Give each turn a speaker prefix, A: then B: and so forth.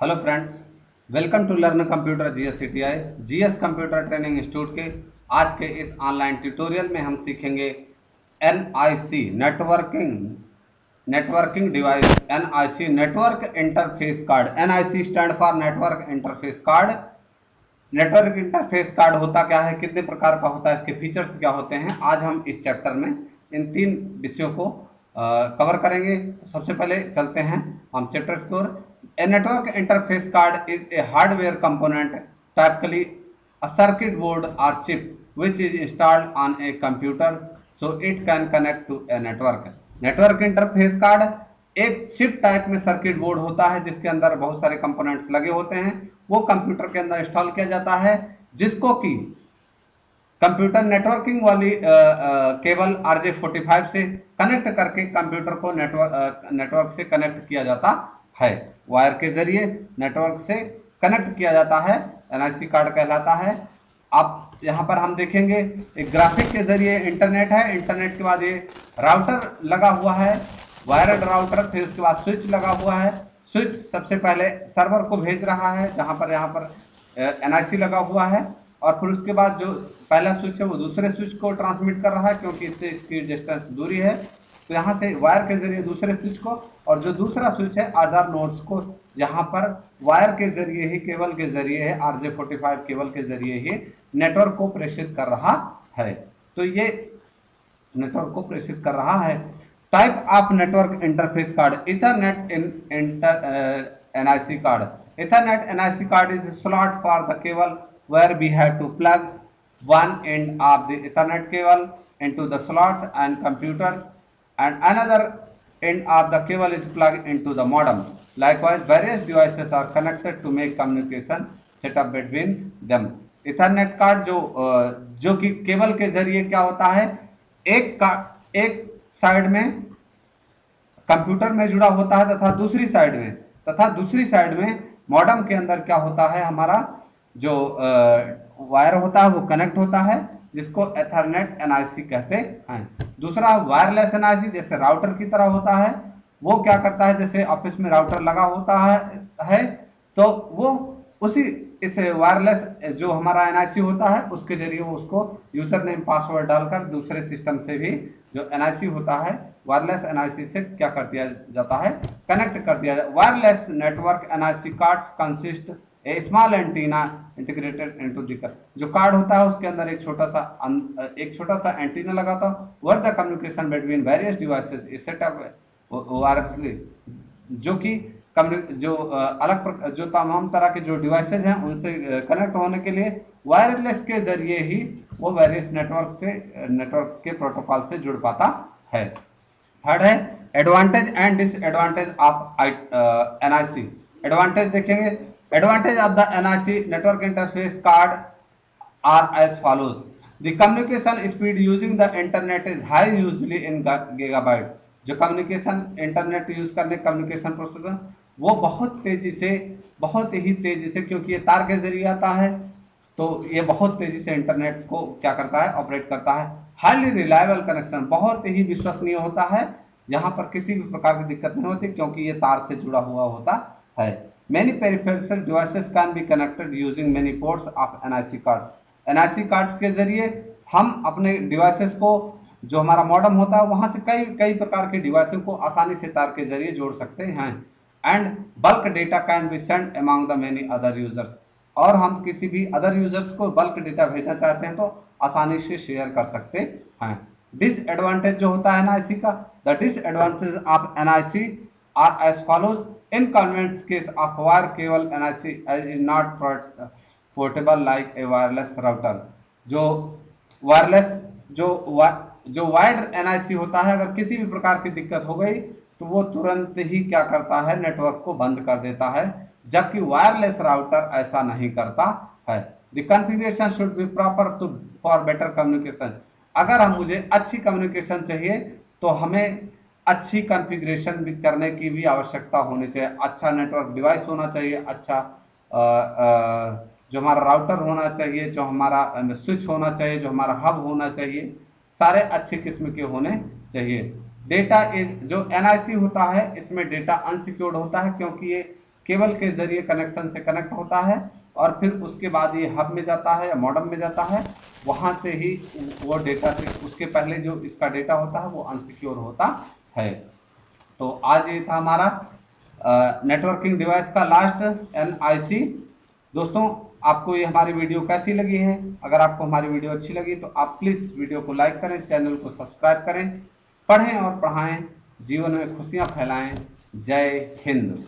A: Hello friends, welcome to learn computer GS GS computer training institute के आज के इस ऑनलाइन ट्यूटोरियल में हम सीखेंगे NIC networking device. NIC network interface card. NIC stand for network interface card. Network interface card होता क्या है, कितने प्रकार का होता है, इसके फीचर्स क्या होते हैं, आज हम इस चैप्टर में इन तीन विषयों को कवर करेंगे। सबसे पहले चलते हैं हम चैप्टर की ओर। A network interface card is a hardware component, typically a circuit board or chip which is installed on a computer so it can connect to a network. Network interface card एक chip type में circuit board होता है जिसके अंदर बहुत सारे components लगे होते हैं। वो कंप्यूटर के अंदर इंस्टॉल किया जाता है जिसको कि कंप्यूटर नेटवर्किंग वाली केबल RJ45 से कनेक्ट करके कंप्यूटर को नेटवर्क से कनेक्ट किया जाता है। वायर के जरिए नेटवर्क से कनेक्ट किया जाता है, एनआईसी कार्ड कहलाता है। अब यहाँ पर हम देखेंगे एक ग्राफिक के जरिए इंटरनेट है, इंटरनेट के बाद ये राउटर लगा हुआ है, वायर्ड राउटर, फिर उसके बाद स्विच लगा हुआ है। स्विच सबसे पहले सर्वर को भेज रहा है जहाँ पर एनआईसी लगा हुआ है, और फिर उसके बाद जो पहला स्विच है वो दूसरे स्विच को ट्रांसमिट कर रहा है क्योंकि इससे इसकी डिस्टेंस दूरी है। तो यहाँ से वायर के जरिए दूसरे स्विच को, और जो दूसरा स्विच है अदर नोड्स को, यहाँ पर वायर के जरिए ही, केबल के जरिए है, RJ45 केबल के जरिए ही नेटवर्क को प्रेषित कर रहा है। तो ये नेटवर्क को प्रेषित कर रहा है। Type of network interface card, Ethernet NIC card. Ethernet NIC card is slot for the cable where we have to plug one end of the Ethernet cable into the slots and computers, and another end of the cable is plugged into the modem. Likewise, various devices are connected to make communication set up between them. Ethernet card जो कि cable के जरिए क्या होता है, एक side में computer में जुड़ा होता है तथा दूसरी साइड में मॉडेम के अंदर क्या होता है, हमारा जो वायर होता है वो कनेक्ट होता है जिसको एथरनेट एनआईसी कहते हैं। दूसरा वायरलेस एनआईसी जैसे राउटर की तरह होता है। वो क्या करता है, जैसे ऑफिस में राउटर लगा होता है तो वो उसी इस वायरलेस जो हमारा एनआईसी होता है उसके जरिए वो उसको यूजर नेम पासवर्ड डालकर दूसरे सिस्टम से भी जो एनआईसी होता है वायरलेस एनआईसी से क्या कर दिया जाता है, कनेक्ट कर दिया जाता है। Wireless network NIC cards consist A small antenna integrated into the, जो कार्ड होता है उसके अंदर एक छोटा सा एंटीना लगा था, were the communication between various devices is set up wirelessly, जो कि जो तमाम तरह के जो डिवाइसेज हैं उनसे कनेक्ट होने के लिए वायरलेस के जरिए ही वो वेरियस नेटवर्क के प्रोटोकॉल से जुड़ पाता है। थर्ड है advantage and disadvantage of NIC. Advantage देखेंगे। Advantage of the NIC network interface card are as follows. The communication speed using the internet is high, usually in gigabyte. जो communication internet use करने communication processor वो बहुत ही तेजी से, क्योंकि ये तार के जरिए आता है तो ये बहुत तेजी से इंटरनेट को क्या करता है, ऑपरेट करता है। हाईली रिलायबल कनेक्शन, बहुत ही विश्वसनीय होता है, यहाँ पर किसी भी प्रकार की दिक्कत नहीं होती क्योंकि ये तार से जुड़ा हुआ होता है। Many peripheral devices can be connected using many ports of NIC cards. NIC cards के जरिए हम अपने डिवाइसेस को, जो हमारा मॉडेम होता है वहां से कई प्रकार के डिवाइसों को आसानी से तार के जरिए जोड़ सकते हैं। And bulk data can be send among the many other users, और हम किसी भी अदर यूजर्स को बल्क डेटा भेजना चाहते हैं तो आसानी से शेयर कर सकते हैं। डिसएडवांटेज जो होता है एनआईसी का, the disadvantage of NIC are as follows. In convenience case of wire cable NIC is not portable like a wireless router. जो वायरलेस जो वायर्ड एनआईसी होता है, अगर किसी भी प्रकार की दिक्कत हो गई तो वो तुरंत ही क्या करता है, नेटवर्क को बंद कर देता है, जबकि वायरलेस राउटर ऐसा नहीं करता है। The configuration should be proper to for better communication. अगर मुझे अच्छी कम्युनिकेशन चाहिए तो हमें अच्छी कॉन्फ़िगरेशन भी करने की भी आवश्यकता होनी चाहिए। अच्छा नेटवर्क डिवाइस होना चाहिए, अच्छा जो हमारा राउटर होना चाहिए, जो हमारा स्विच होना चाहिए, जो हमारा हब होना चाहिए, सारे अच्छे किस्म के होने चाहिए। डेटा इज, जो एनआईसी होता है इसमें डेटा अनसिक्योर्ड होता है क्योंकि ये केबल के जरिए कनेक्शन से कनेक्ट होता है और फिर उसके बाद ये हब में जाता है या मॉडेम में जाता है, वहाँ से ही वो डेटा से, उसके पहले जो इसका डेटा होता है वो अनसिक्योर होता है। तो आज ये था हमारा नेटवर्किंग डिवाइस का लास्ट NIC। दोस्तों, आपको ये हमारी वीडियो कैसी लगी है? अगर आपको हमारी वीडियो अच्छी लगी तो आप प्लीज़ वीडियो को लाइक करें, चैनल को सब्सक्राइब करें। पढ़ें और पढ़ाएं, जीवन में खुशियां फैलाएं। जय हिंद।